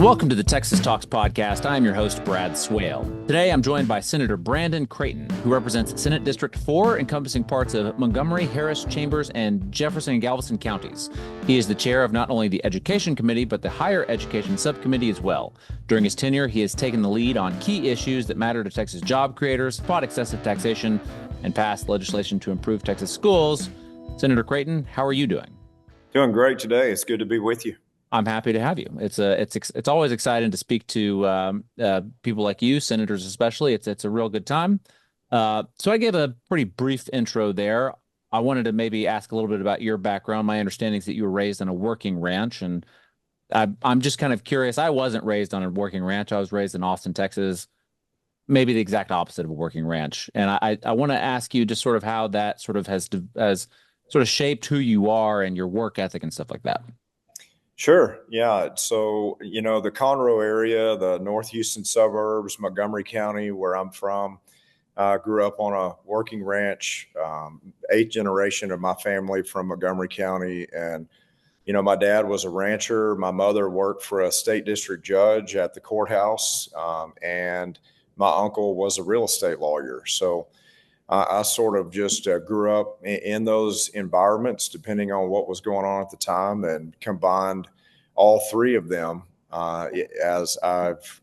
Welcome to the Texas Talks podcast. I am your host, Brad Swale. Today, I'm joined by Senator Brandon Creighton, who represents Senate District 4, encompassing parts of Montgomery, Harris, Chambers, and Jefferson and Galveston Counties. He is the chair of not only the Education Committee, but the Higher Education Subcommittee as well. During his tenure, he has taken the lead on key issues that matter to Texas job creators, fought excessive taxation, and passed legislation to improve Texas schools. Senator Creighton, how are you doing? Doing great today. It's good to be with you. I'm happy to have you. It's always exciting to speak to people like you, senators especially. It's a real good time. So I gave a pretty brief intro there. I wanted to maybe ask a little bit about your background. My understanding is that you were raised on a working ranch, and I'm just kind of curious. I wasn't raised on a working ranch. I was raised in Austin, Texas, maybe the exact opposite of a working ranch. And I want to ask you just sort of how that sort of has sort of shaped who you are and your work ethic and stuff like that. Sure. Yeah. So, the Conroe area, the North Houston suburbs, Montgomery County, where I'm from, grew up on a working ranch, eighth generation of my family from Montgomery County. And, my dad was a rancher. My mother worked for a state district judge at the courthouse. And my uncle was a real estate lawyer. So I sort of just grew up in those environments, depending on what was going on at the time, and combined all three of them as I've,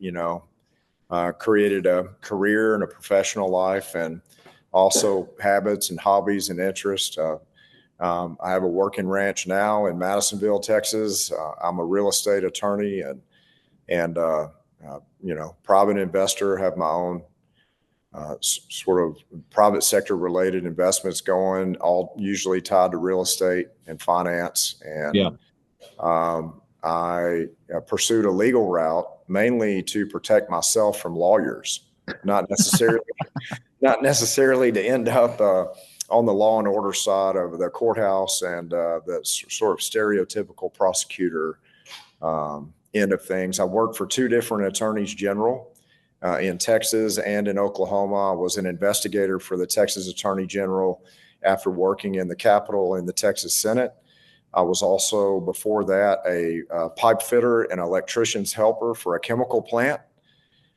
created a career and a professional life, and also habits and hobbies and interests. I have a working ranch now in Madisonville, Texas. I'm a real estate attorney and private investor, have my own sort of private sector related investments going, all usually tied to real estate and finance. And I pursued a legal route mainly to protect myself from lawyers, not necessarily to end up on the law and order side of the courthouse and the sort of stereotypical prosecutor end of things. I worked for two different attorneys general in Texas and in Oklahoma. I was an investigator for the Texas Attorney General after working in the Capitol in the Texas Senate. I was also, before that, a pipe fitter and electrician's helper for a chemical plant.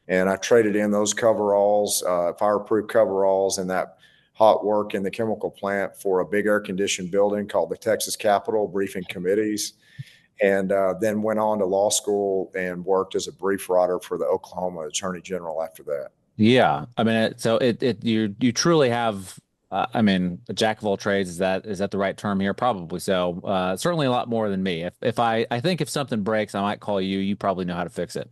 And I traded in those coveralls, fireproof coveralls, and that hot work in the chemical plant for a big air-conditioned building called the Texas Capitol, briefing committees. And then went on to law school and worked as a brief writer for the Oklahoma Attorney General after that. Yeah, I mean, you truly have, a jack of all trades. Is that the right term here? Probably so. Certainly a lot more than me. If I think if something breaks, I might call you. You probably know how to fix it.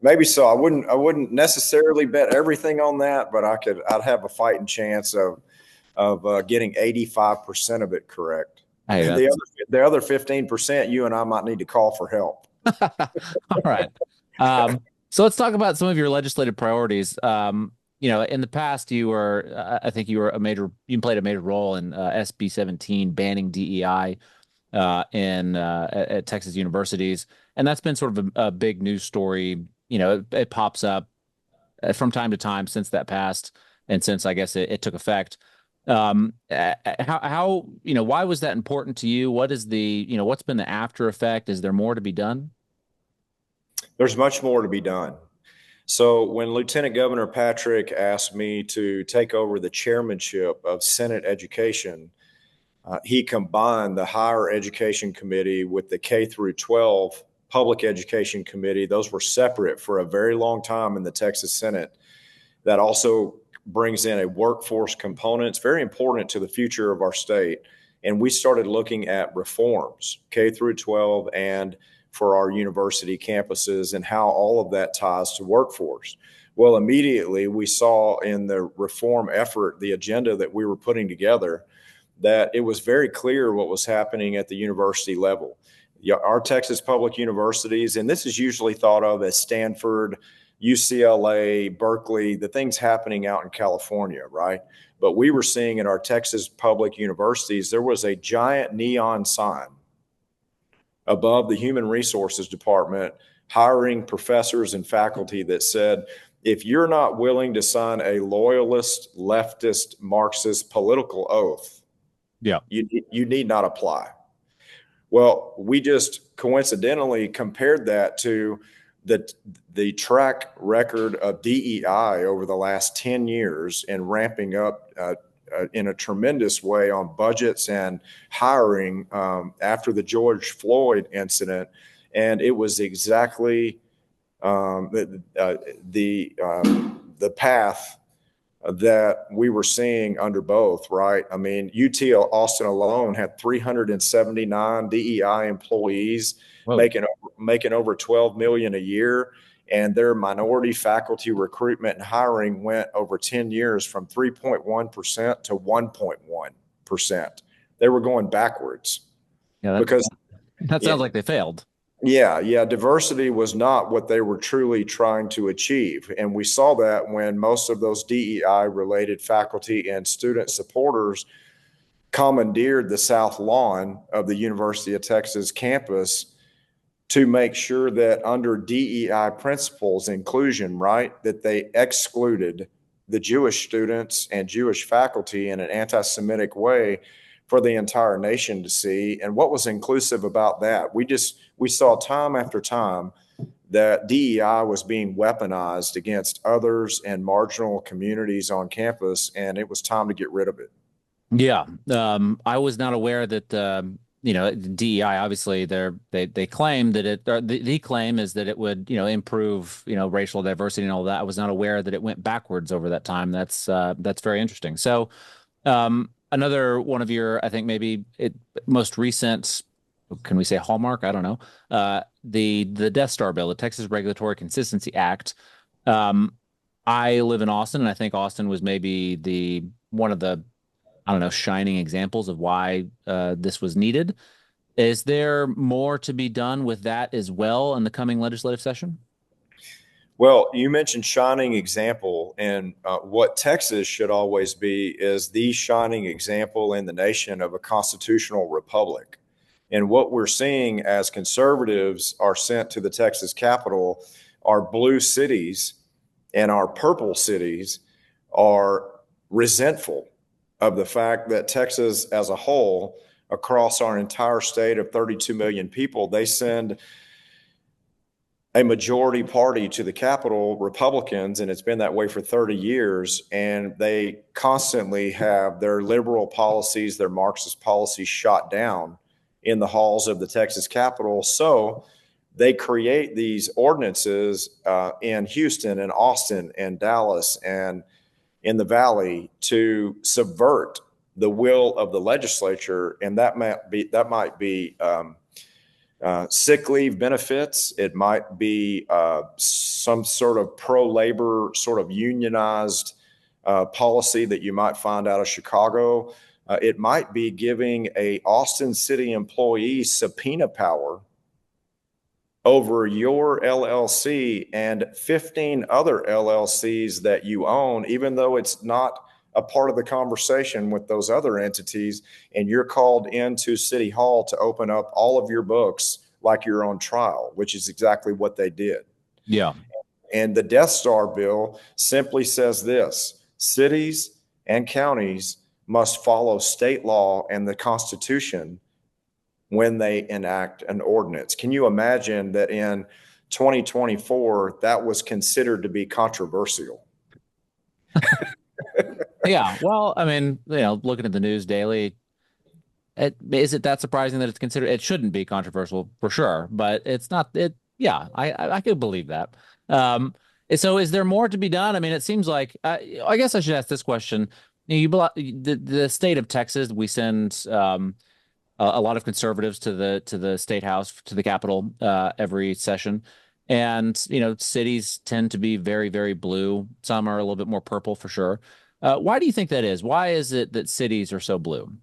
Maybe so. I wouldn't necessarily bet everything on that, but I'd have a fighting chance of getting 85% of it correct. Hey, the other 15%, you and I might need to call for help. All right. So let's talk about some of your legislative priorities. In the past, you played a major role in SB 17 banning DEI at Texas universities, and that's been sort of a big news story. It pops up from time to time since that passed, and since I guess it took effect. Why was that important to you? What is what's been the after effect? Is there more to be done? There's much more to be done. So when Lieutenant Governor Patrick asked me to take over the chairmanship of Senate Education, he combined the Higher Education Committee with the K through 12 Public Education Committee. Those were separate for a very long time in the Texas Senate. That also brings in a workforce component. It's very important to the future of our state. And we started looking at reforms, K through 12, and for our university campuses, and how all of that ties to workforce. Well, immediately we saw in the reform effort, the agenda that we were putting together, that it was very clear what was happening at the university level. Our Texas public universities, and this is usually thought of as Stanford, UCLA, Berkeley, the things happening out in California, right? But we were seeing in our Texas public universities, there was a giant neon sign above the Human Resources Department hiring professors and faculty that said, if you're not willing to sign a loyalist, leftist, Marxist political oath, you need not apply. Well, we just coincidentally compared that to the track record of DEI over the last 10 years and ramping up in a tremendous way on budgets and hiring after the George Floyd incident. And it was exactly the path that we were seeing under both, right? I mean, UT Austin alone had 379 DEI employees Whoa. making over 12 million a year, and their minority faculty recruitment and hiring went over 10 years from 3.1% to 1.1%. They were going backwards Yeah, because that sounds like they failed. yeah, diversity was not what they were truly trying to achieve. And we saw that when most of those DEI related faculty and student supporters commandeered the South Lawn of the University of Texas campus to make sure that under DEI principles, inclusion, right, that they excluded the Jewish students and Jewish faculty in an anti-Semitic way for the entire nation to see. And what was inclusive about that? We saw time after time that DEI was being weaponized against others and marginal communities on campus, and it was time to get rid of it. Yeah. I was not aware that, DEI, obviously they claim that the claim is that it would, improve, racial diversity and all that. I was not aware that it went backwards over that time. That's very interesting. So, another one of your, I think maybe most recent, can we say hallmark? I don't know. The Deathstar bill, the Texas Regulatory Consistency Act. I live in Austin, and I think Austin was maybe the one of the, I don't know, shining examples of why this was needed. Is there more to be done with that as well in the coming legislative session? Well, you mentioned shining example, and what Texas should always be is the shining example in the nation of a constitutional republic. And what we're seeing as conservatives are sent to the Texas Capitol, our blue cities and our purple cities are resentful of the fact that Texas as a whole, across our entire state of 32 million people, they send a majority party to the Capitol, Republicans, and it's been that way for 30 years. And they constantly have their liberal policies, their Marxist policies shot down in the halls of the Texas Capitol. So they create these ordinances in Houston and Austin and Dallas and in the Valley to subvert the will of the legislature. And that might be sick leave benefits. It might be some sort of pro-labor, sort of unionized policy that you might find out of Chicago. It might be giving a Austin City employee subpoena power over your LLC and 15 other LLCs that you own, even though it's not a part of the conversation with those other entities, and you're called into City Hall to open up all of your books like you're on trial, which is exactly what they did. Yeah. And the Deathstar bill simply says this: cities and counties must follow state law and the Constitution when they enact an ordinance. Can you imagine that in 2024, that was considered to be controversial? Yeah. Well, I mean, looking at the news daily, is it that surprising that it's considered? It shouldn't be controversial for sure, but it's not. Yeah, I could believe that. So is there more to be done? I mean, it seems like I guess I should ask this question. The state of Texas, we send a lot of conservatives to the state house, to the Capitol every session. And, cities tend to be very, very blue. Some are a little bit more purple for sure. Why do you think that is? Why is it that cities are so blue?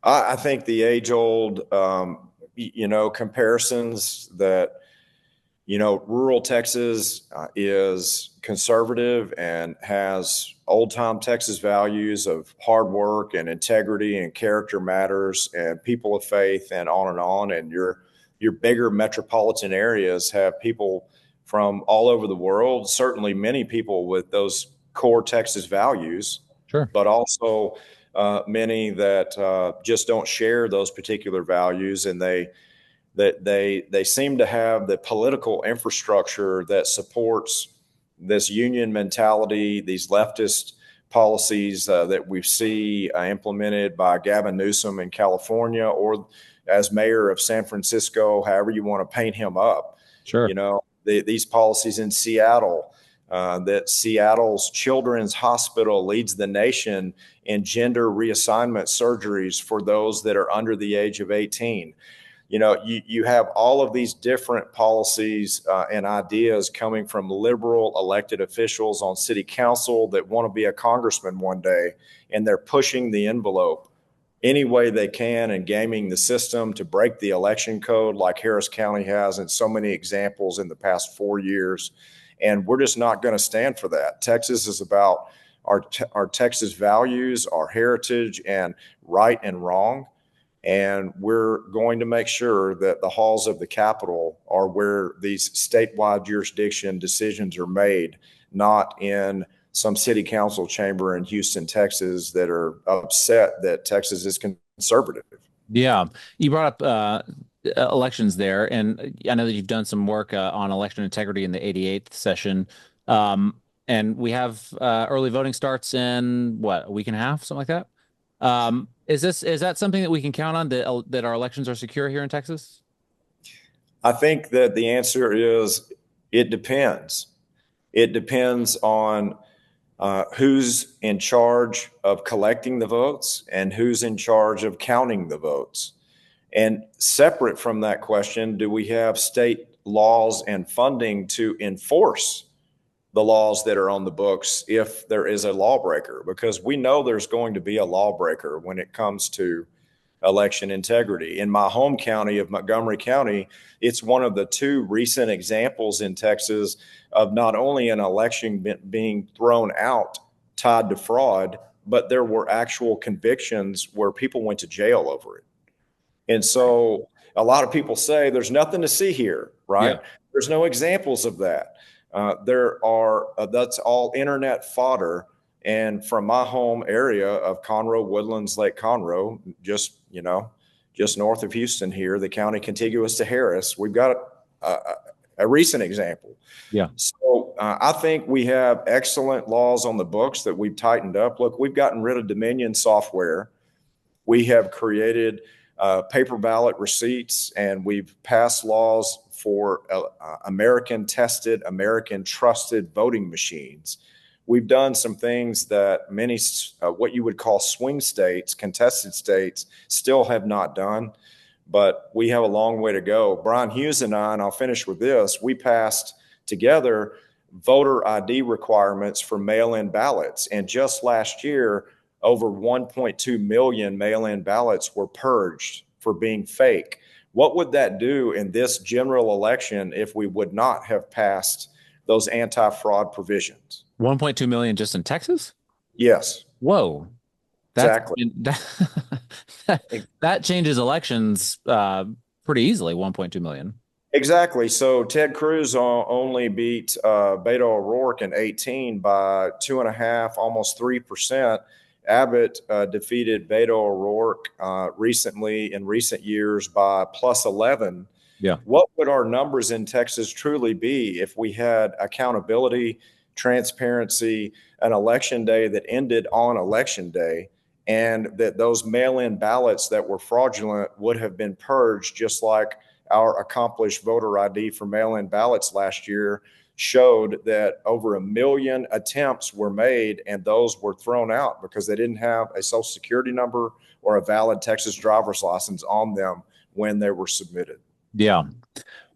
I think the age-old, comparisons that, rural Texas is conservative and has old-time Texas values of hard work and integrity and character matters and people of faith and on and on. And your bigger metropolitan areas have people from all over the world, certainly many people with those core Texas values, Sure. but also many that just don't share those particular values, and they seem to have the political infrastructure that supports this union mentality, these leftist policies that we see implemented by Gavin Newsom in California, or as mayor of San Francisco, however you want to paint him up. Sure. You know, these policies in Seattle, that Seattle's Children's Hospital leads the nation in gender reassignment surgeries for those that are under the age of 18. You know, you have all of these different policies and ideas coming from liberal elected officials on city council that want to be a congressman one day, and they're pushing the envelope any way they can and gaming the system to break the election code like Harris County has in so many examples in the past 4 years. And we're just not going to stand for that. Texas is about our Texas values, our heritage, and right and wrong. And we're going to make sure that the halls of the Capitol are where these statewide jurisdiction decisions are made, not in some city council chamber in Houston, Texas, that are upset that Texas is conservative. Yeah. You brought up elections there, and I know that you've done some work on election integrity in the 88th session. And we have early voting starts in what, a week and a half, something like that. Is that something that we can count on, that our elections are secure here in Texas? I think that the answer is it depends. It depends on who's in charge of collecting the votes and who's in charge of counting the votes. And separate from that question, do we have state laws and funding to enforce the laws that are on the books if there is a lawbreaker? Because we know there's going to be a lawbreaker when it comes to election integrity. In my home county of Montgomery County, it's one of the two recent examples in Texas of not only an election being thrown out tied to fraud, but there were actual convictions where people went to jail over it. And so a lot of people say there's nothing to see here, right? Yeah. There's no examples of that. That's all internet fodder. And from my home area of Conroe, Woodlands, Lake Conroe, just north of Houston here, the county contiguous to Harris, we've got a recent example. Yeah. So I think we have excellent laws on the books that we've tightened up. Look, we've gotten rid of Dominion software. We have created paper ballot receipts, and we've passed laws for American tested, American trusted voting machines. We've done some things that many, what you would call swing states, contested states, still have not done, but we have a long way to go. Brian Hughes and I, and I'll finish with this, we passed together voter ID requirements for mail-in ballots. And just last year, over 1.2 million mail-in ballots were purged for being fake. What would that do in this general election if we would not have passed those anti-fraud provisions? 1.2 million just in Texas? Yes. Whoa. Exactly. That changes elections pretty easily, 1.2 million. Exactly. So Ted Cruz only beat Beto O'Rourke in 2018 by 2.5, almost 3%. Abbott defeated Beto O'Rourke recently in recent years by plus 11. Yeah. What would our numbers in Texas truly be if we had accountability, transparency, an election day that ended on election day, and that those mail-in ballots that were fraudulent would have been purged, just like our accomplished voter ID for mail-in ballots last year showed that over 1 million attempts were made, and those were thrown out because they didn't have a social security number or a valid Texas driver's license on them when they were submitted. Yeah.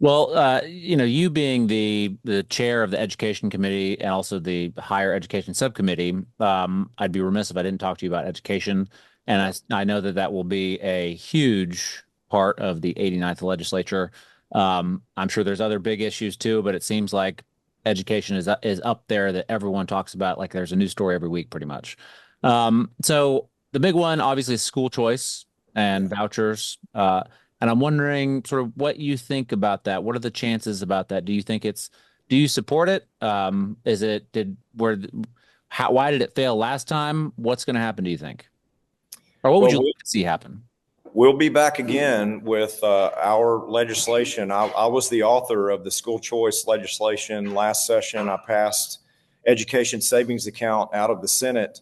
Well, you being the chair of the Education Committee and also the Higher Education Subcommittee, I'd be remiss if I didn't talk to you about education. And I know that will be a huge part of the 89th legislature. I'm sure there's other big issues too, but it seems like education is up there that everyone talks about. Like there's a new story every week, pretty much. So the big one, obviously, is school choice and vouchers. And I'm wondering sort of what you think about that. What are the chances about that? Do you support it? Why did it fail last time? What's going to happen, do you think? Or what would Well, you like to see happen? we'll be back again with our legislation. I was the author of the school choice legislation last session. I passed education savings account out of the Senate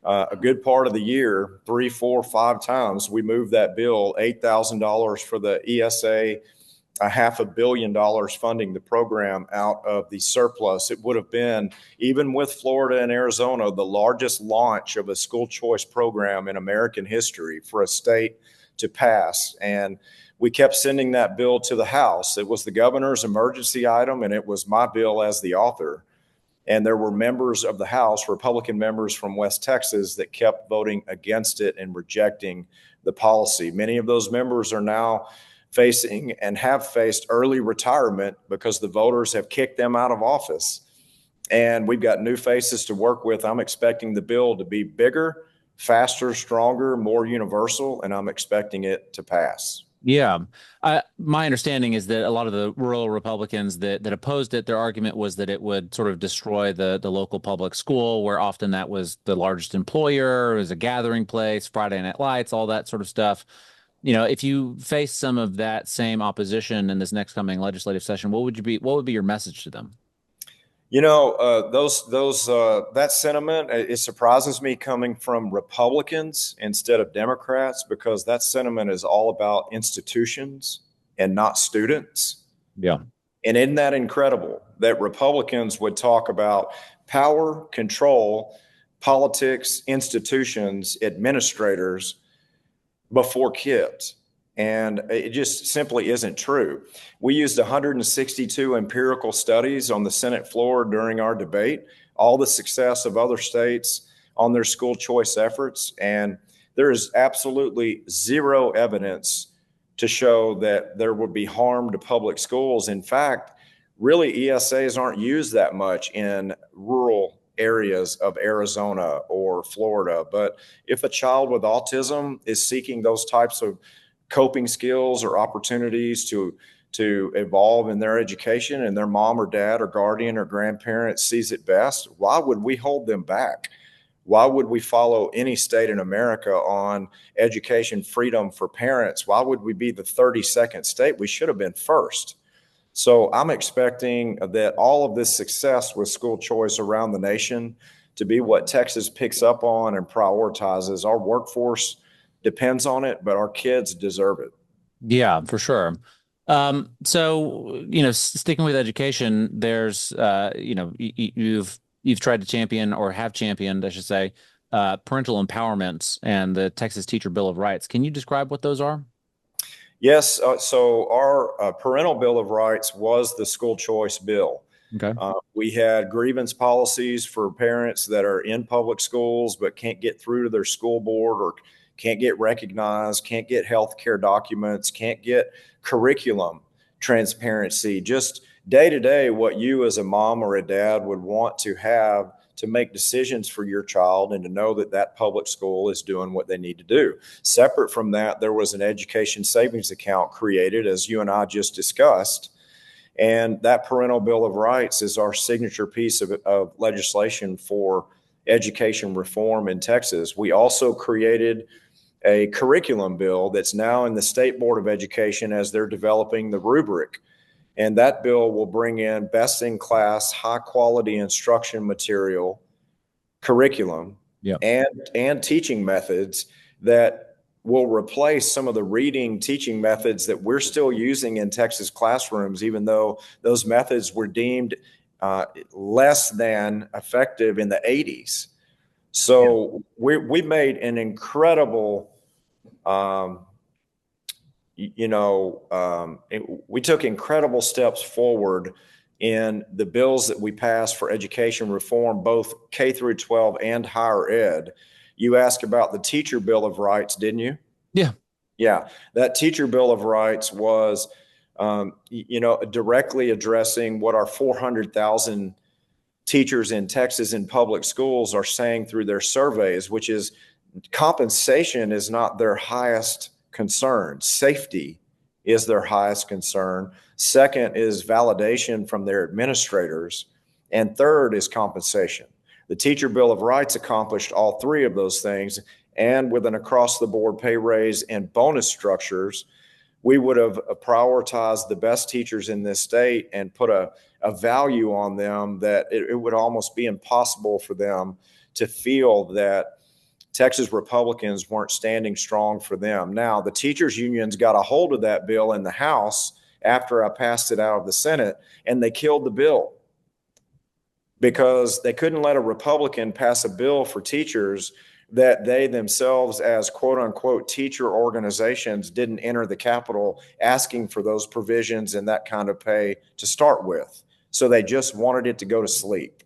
a good part of the year, 3, 4, 5 times. We moved that bill, $8,000 for the ESA, $500 million funding the program out of the surplus. It would have been, even with Florida and Arizona, the largest launch of a school choice program in American history for a state to pass. And we kept sending that bill to the House. It was the governor's emergency item, and it was my bill as the author. And there were members of the House, Republican members from West Texas, that kept voting against it and rejecting the policy. Many of those members are now facing and have faced early retirement because the voters have kicked them out of office. And we've got new faces to work with. I'm expecting the bill to be bigger, faster, stronger, more universal, and I'm expecting it to pass. Yeah. My understanding is that a lot of the rural Republicans that opposed it, their argument was that it would sort of destroy the local public school, where often that was the largest employer, it was a gathering place, Friday night lights, all that sort of stuff. If you face some of that same opposition in this next coming legislative session, what would be your message to them? That sentiment, it surprises me coming from Republicans instead of Democrats, because that sentiment is all about institutions and not students. Yeah. And isn't that incredible that Republicans would talk about power, control, politics, institutions, administrators before kids? And it just simply isn't true. We used 162 empirical studies on the Senate floor during our debate, all the success of other states on their school choice efforts. And there is absolutely zero evidence to show that there would be harm to public schools. In fact, really, ESAs aren't used that much in rural areas of Arizona or Florida. But if a child with autism is seeking those types of coping skills or opportunities to evolve in their education, and their mom or dad or guardian or grandparent sees it best, why would we hold them back? Why would we follow any state in America on education freedom for parents? Why would we be the 32nd state? We should have been first. So I'm expecting that all of this success with school choice around the nation to be what Texas picks up on and prioritizes. Our workforce depends on it, but our kids deserve it. Yeah, for sure. So, sticking with education, there's, you've tried to champion, or have championed, I should say, parental empowerment and the Texas Teacher Bill of Rights. Can you describe what those are? Yes. So our parental Bill of Rights was the school choice bill. Okay. We had grievance policies for parents that are in public schools but can't get through to their school board, or can't get recognized, can't get health care documents, can't get curriculum transparency, just day to day what you as a mom or a dad would want to have to make decisions for your child, and to know that that public school is doing what they need to do. Separate from that, there was an education savings account created, as you and I just discussed. And that parental Bill of Rights is our signature piece of legislation for education reform in Texas. We also created a curriculum bill that's now in the State Board of Education as they're developing the rubric. And that bill will bring in best in class, high quality instruction material, curriculum, Yeah. and teaching methods that will replace some of the reading teaching methods that we're still using in Texas classrooms, even though those methods were deemed less than effective in the 80s. So we made an incredible, we took incredible steps forward in the bills that we passed for education reform, both K through 12 and higher ed. You asked about the Teacher Bill of Rights, didn't you? Yeah. Yeah, that Teacher Bill of Rights was, directly addressing what our 400,000 teachers in Texas in public schools are saying through their surveys, which is compensation is not their highest concern. Safety is their highest concern. Second is validation from their administrators. And third is compensation. The Teacher Bill of Rights accomplished all three of those things. and with an across-the-board pay raise and bonus structures, we would have prioritized the best teachers in this state and put a value on them that it would almost be impossible for them to feel that Texas Republicans weren't standing strong for them. Now, the teachers unions got a hold of that bill in the House after I passed it out of the Senate, and they killed the bill because they couldn't let a Republican pass a bill for teachers that they themselves, as quote unquote teacher organizations, didn't enter the Capitol asking for those provisions and that kind of pay to start with. So they just wanted it to go to sleep.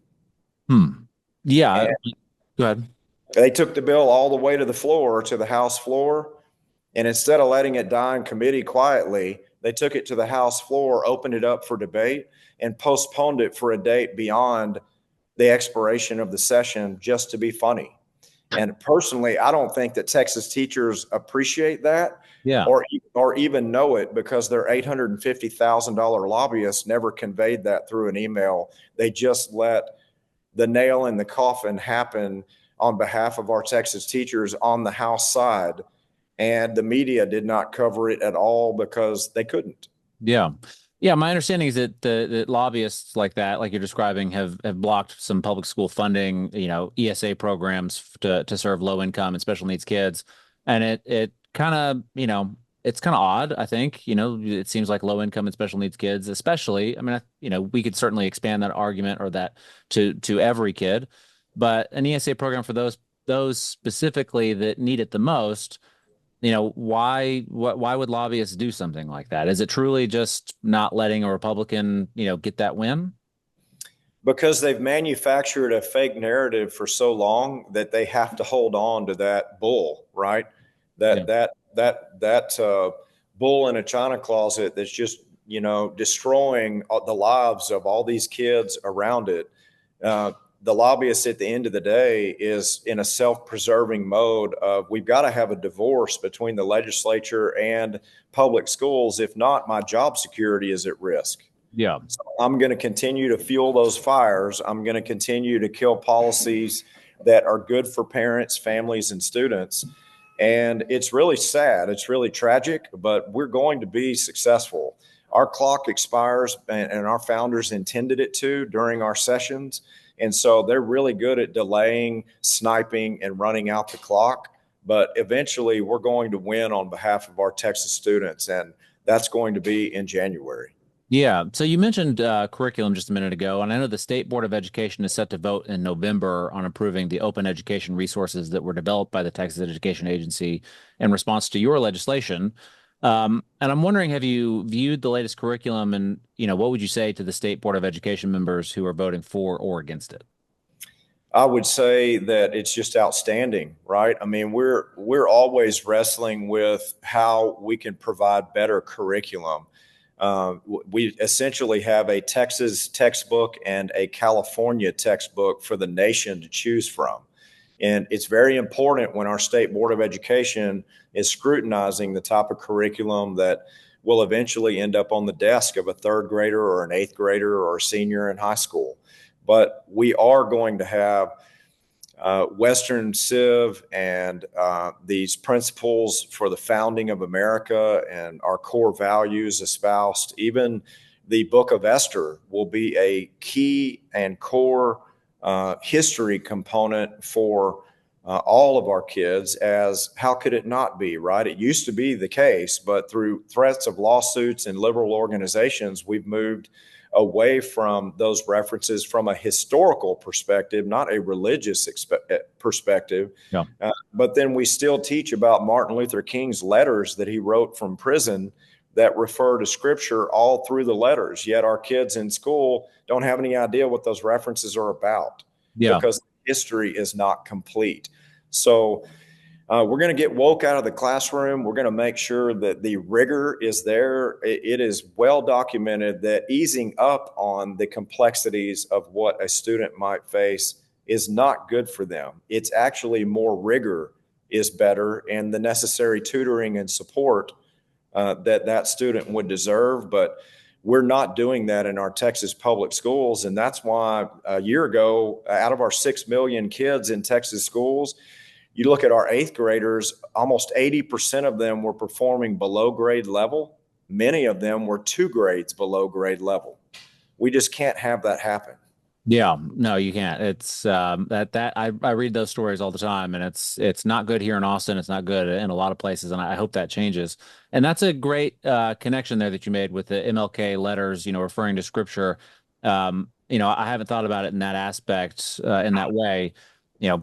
Yeah. And Go ahead. they took the bill all the way to the floor, to the House floor. And instead of letting it die in committee quietly, they took it to the House floor, opened it up for debate, and postponed it for a date beyond the expiration of the session just to be funny. And personally, I don't think that Texas teachers appreciate that, Yeah. or even know it, because their $850,000 lobbyists never conveyed that through an email. They just let the nail in the coffin happen on behalf of our Texas teachers on the House side. And the media did not cover it at all because they couldn't. Yeah. Yeah, my understanding is that the lobbyists like that, like you're describing, have blocked some public school funding, ESA programs to serve low income and special needs kids. And it kind of, it's kind of odd, I think. It seems like low income and special needs kids, especially, I mean, we could certainly expand that argument or that to every kid, but an ESA program for those specifically that need it the most. Why would lobbyists do something like that? Is it truly just not letting a Republican, get that win? Because they've manufactured a fake narrative for so long that they have to hold on to that bull, right? That bull in a china closet that's just, destroying the lives of all these kids around it. The lobbyist at the end of the day is in a self-preserving mode of, we've got to have a divorce between the legislature and public schools. If not, my job security is at risk. Yeah. So I'm going to continue to fuel those fires. I'm going to continue to kill policies that are good for parents, families, and students. And it's really sad. It's really tragic, but we're going to be successful. Our clock expires, and our founders intended it to, during our sessions. And so they're really good at delaying, sniping, and running out the clock. But eventually we're going to win on behalf of our Texas students, and that's going to be in January. Yeah. So you mentioned curriculum just a minute ago, and I know the State Board of Education is set to vote in November on approving the open education resources that were developed by the Texas Education Agency in response to your legislation. And I'm wondering, have you viewed the latest curriculum, and what would you say to the State Board of Education members who are voting for or against it? I would say that it's just outstanding, right? I mean, we're always wrestling with how we can provide better curriculum. We essentially have a Texas textbook and a California textbook for the nation to choose from. And it's very important when our State Board of Education is scrutinizing the type of curriculum that will eventually end up on the desk of a third grader or an eighth grader or a senior in high school. But we are going to have Western Civ and these principles for the founding of America and our core values espoused. Even the Book of Esther will be a key and core history component for all of our kids, as how could it not be, right? It used to be the case, but through threats of lawsuits and liberal organizations, we've moved away from those references from a historical perspective, not a religious perspective. Yeah. But then we still teach about Martin Luther King's letters that he wrote from prison that refer to scripture all through the letters. Yet our kids in school don't have any idea what those references are about, because history is not complete. So we're going to get woke out of the classroom. We're going to make sure that the rigor is there. It is well documented that easing up on the complexities of what a student might face is not good for them. It's actually more rigor is better, and the necessary tutoring and support that student would deserve. But we're not doing that in our Texas public schools. And that's why a year ago, out of our 6 million kids in Texas schools, You look at our eighth graders, almost 80% of them were performing below grade level. Many of them were 2 grades below grade level. We just can't have that happen. Yeah, no, you can't. It's I read those stories all the time, and it's not good here in Austin. It's not good in a lot of places, and I hope that changes. And that's a great connection there that you made with the MLK letters, referring to scripture. I haven't thought about it in that aspect, in that way. You know,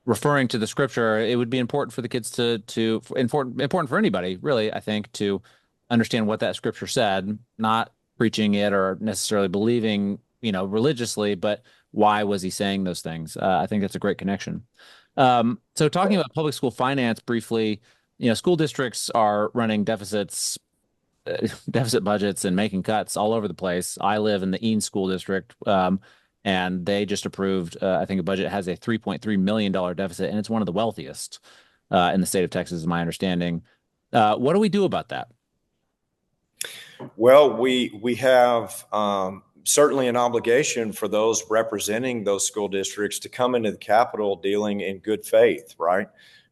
referring to the scripture, it would be important for the kids to important for anybody, really, I think, to understand what that scripture said, not preaching it or necessarily believing, religiously, but why was he saying those things? I think that's a great connection. So talking about public school finance briefly, school districts are running deficit budgets and making cuts all over the place. I live in the Eanes School District, and they just approved, I think, a budget has a $3.3 million deficit, and it's one of the wealthiest in the state of Texas, is my understanding. What do we do about that? Well, we have certainly an obligation for those representing those school districts to come into the Capitol dealing in good faith, right?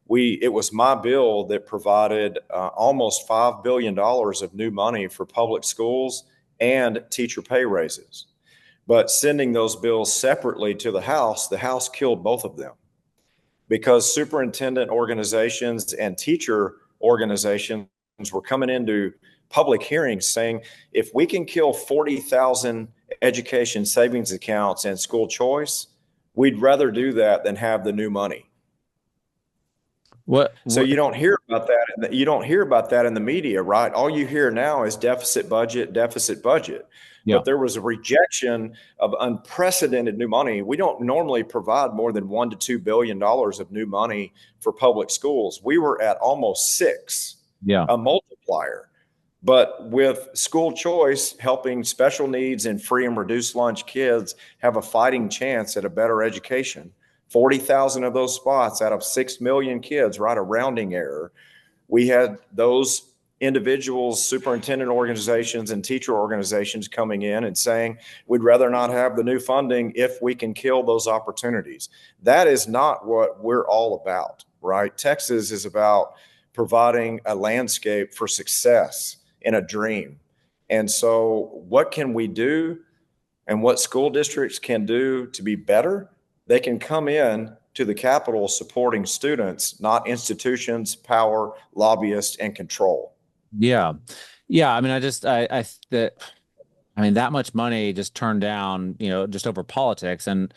It was my bill that provided almost $5 billion of new money for public schools and teacher pay raises. But sending those bills separately to the House killed both of them, because superintendent organizations and teacher organizations were coming into public hearings saying, if we can kill 40,000 education savings accounts and school choice, we'd rather do that than have the new money. So you don't hear about that. You don't hear about that in the media, right? All you hear now is deficit budget, deficit budget. Yeah. But there was a rejection of unprecedented new money. We don't normally provide more than $1 to $2 billion of new money for public schools. We were at almost 6, a multiplier. But with school choice helping special needs and free and reduced lunch kids have a fighting chance at a better education, 40,000 of those spots out of 6 million kids, right, a rounding error. We had those individuals, superintendent organizations and teacher organizations coming in and saying, we'd rather not have the new funding if we can kill those opportunities. That is not what we're all about, right? Texas is about providing a landscape for success in a dream. And so what can we do, and what school districts can do to be better? They can come in to the Capitol supporting students, not institutions, power, lobbyists, and control. Yeah. Yeah. I mean, that much money just turned down, just over politics. And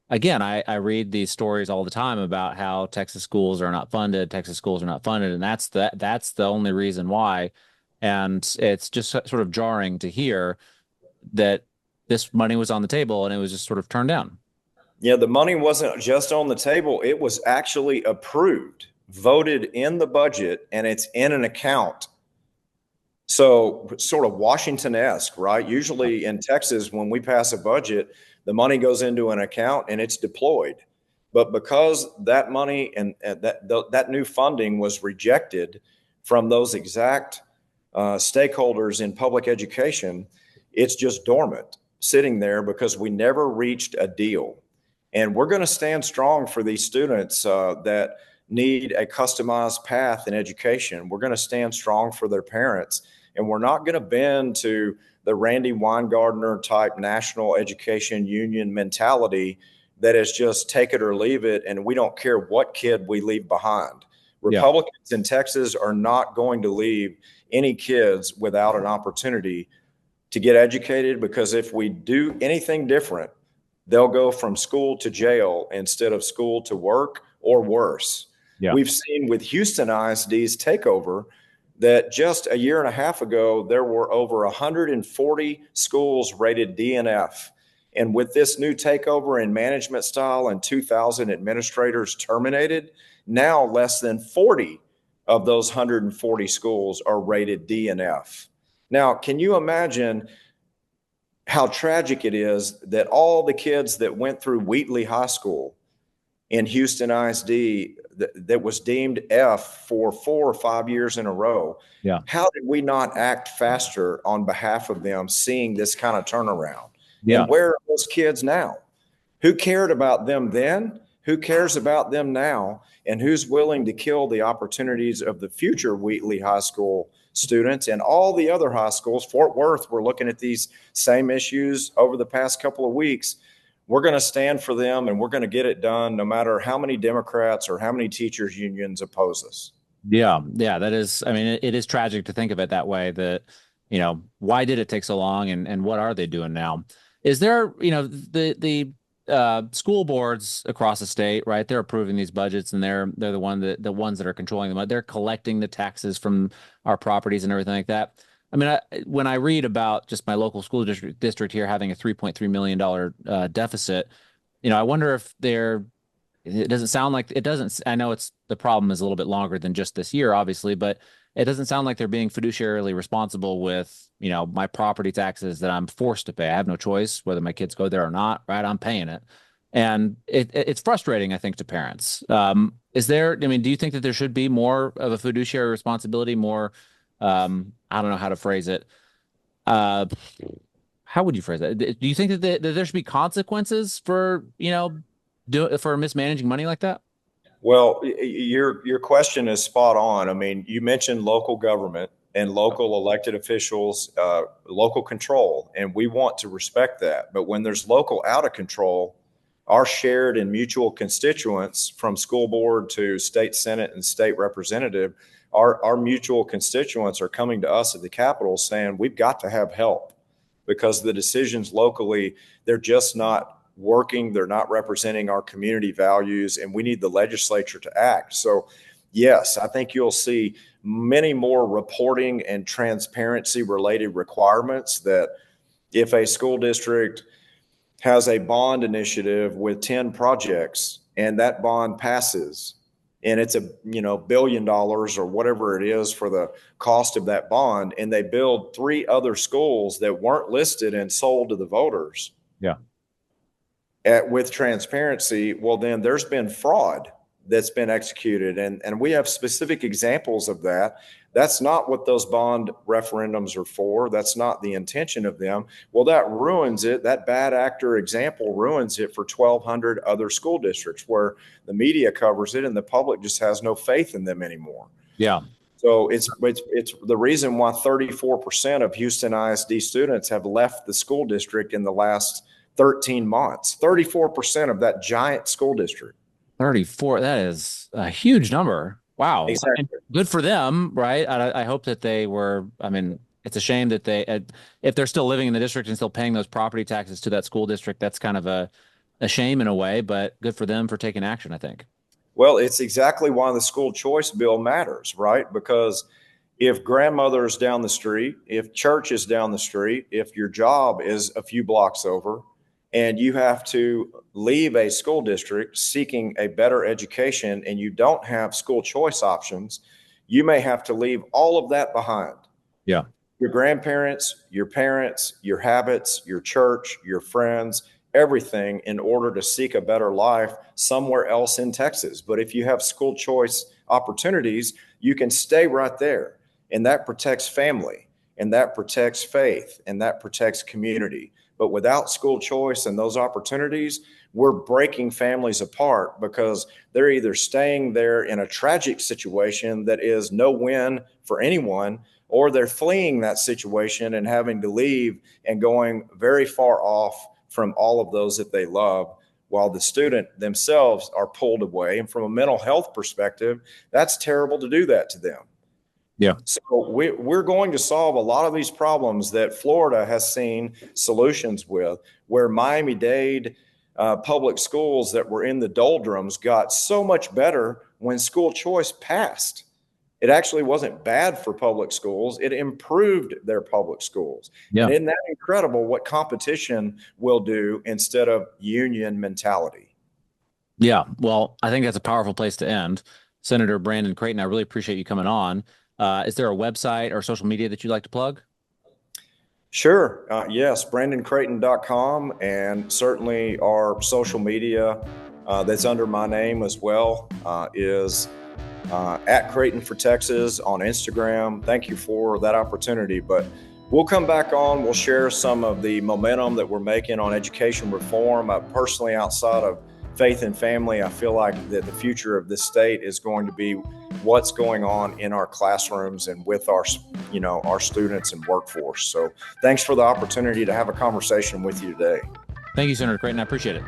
again, I read these stories all the time about how Texas schools are not funded, and that's the only reason why. And it's just sort of jarring to hear that this money was on the table and it was just sort of turned down. Yeah, the money wasn't just on the table. It was actually approved, voted in the budget, and it's in an account. So sort of Washington-esque, right? Usually in Texas, when we pass a budget, the money goes into an account and it's deployed. But because that money and that new funding was rejected from those exact stakeholders in public education, it's just dormant, sitting there, because we never reached a deal. And we're going to stand strong for these students that need a customized path in education. We're going to stand strong for their parents. And we're not going to bend to the Randy Weingartner type National Education Union mentality that is just take it or leave it, and we don't care what kid we leave behind. Republicans in Texas are not going to leave any kids without an opportunity to get educated, because if we do anything different, they'll go from school to jail instead of school to work, or worse. Yeah. We've seen with Houston ISD's takeover that just a year and a half ago, there were over 140 schools rated DNF. And with this new takeover and management style and 2,000 administrators terminated, now less than 40 of those 140 schools are rated DNF. Now, can you imagine how tragic it is that all the kids that went through Wheatley High School in Houston ISD that was deemed F for 4 or 5 years in a row, how did we not act faster on behalf of them, seeing this kind of turnaround? And where are those kids now? Who cared about them then? Who cares about them now? And who's willing to kill the opportunities of the future Wheatley High School students and all the other high schools? Fort Worth, we're looking at these same issues over the past couple of weeks. We're going to stand for them, and we're going to get it done no matter how many Democrats or how many teachers unions oppose us. Yeah, yeah, that is, I mean, it is tragic to think of it that way, that, why did it take so long, and what are they doing now? Is there, the school boards across the state, right? They're approving these budgets, and they're the ones that are controlling them. They're collecting the taxes from our properties and everything like that. I mean, when I read about just my local school district here having a $3.3 million deficit, I wonder if it doesn't sound like it doesn't. I know the problem is a little bit longer than just this year, obviously, but it doesn't sound like they're being fiduciarily responsible with, my property taxes that I'm forced to pay. I have no choice whether my kids go there or not, right? I'm paying it. And it's frustrating, I think, to parents. Do you think that there should be more of a fiduciary responsibility, more, I don't know how to phrase it. How would you phrase that? Do you think that there should be consequences for, for mismanaging money like that? Well, your question is spot on. I mean, you mentioned local government and local elected officials, local control, and we want to respect that. But when there's local out of control, our shared and mutual constituents, from school board to state senate and state representative, our mutual constituents are coming to us at the Capitol saying we've got to have help, because the decisions locally, they're just not working. They're not representing our community values, and we need the legislature to act. So yes, I think you'll see many more reporting and transparency related requirements, that if a school district has a bond initiative with 10 projects and that bond passes, and it's $1 billion or whatever it is for the cost of that bond, and they build 3 other schools that weren't listed and sold to the voters. Yeah. With transparency, well, then there's been fraud that's been executed. And we have specific examples of that. That's not what those bond referendums are for. That's not the intention of them. Well, that ruins it. That bad actor example ruins it for 1,200 other school districts, where the media covers it and the public just has no faith in them anymore. Yeah. So it's the reason why 34% of Houston ISD students have left the school district in the last 13 months. 34% of that giant school district. 34. That is a huge number. Wow. Exactly. I mean, good for them, right? I hope that they were. I mean, it's a shame that if they're still living in the district and still paying those property taxes to that school district, that's kind of a shame in a way, but good for them for taking action, I think. Well, it's exactly why the school choice bill matters, right? Because if grandmother's down the street, if church is down the street, if your job is a few blocks over, and you have to leave a school district seeking a better education, and you don't have school choice options, you may have to leave all of that behind. Yeah. Your grandparents, your parents, your habits, your church, your friends, everything, in order to seek a better life somewhere else in Texas. But if you have school choice opportunities, you can stay right there. And that protects family, and that protects faith, and that protects community. But without school choice and those opportunities, we're breaking families apart, because they're either staying there in a tragic situation that is no win for anyone, or they're fleeing that situation and having to leave and going very far off from all of those that they love, while the student themselves are pulled away. And from a mental health perspective, that's terrible to do that to them. Yeah. So we're going to solve a lot of these problems that Florida has seen solutions with, where Miami-Dade public schools that were in the doldrums got so much better when school choice passed. It actually wasn't bad for public schools. It improved their public schools. Yeah. And isn't that incredible what competition will do instead of union mentality? Yeah. Well, I think that's a powerful place to end. Senator Brandon Creighton, I really appreciate you coming on. Is there a website or social media that you'd like to plug? Sure. Yes, BrandonCreighton.com, and certainly our social media that's under my name as well is at Creighton for Texas on Instagram. Thank you for that opportunity. But we'll come back on. We'll share some of the momentum that we're making on education reform. Personally, outside of faith and family, I feel like that the future of this state is going to be what's going on in our classrooms and with our students and workforce. So thanks for the opportunity to have a conversation with you today. Thank you, Senator Creighton. I appreciate it.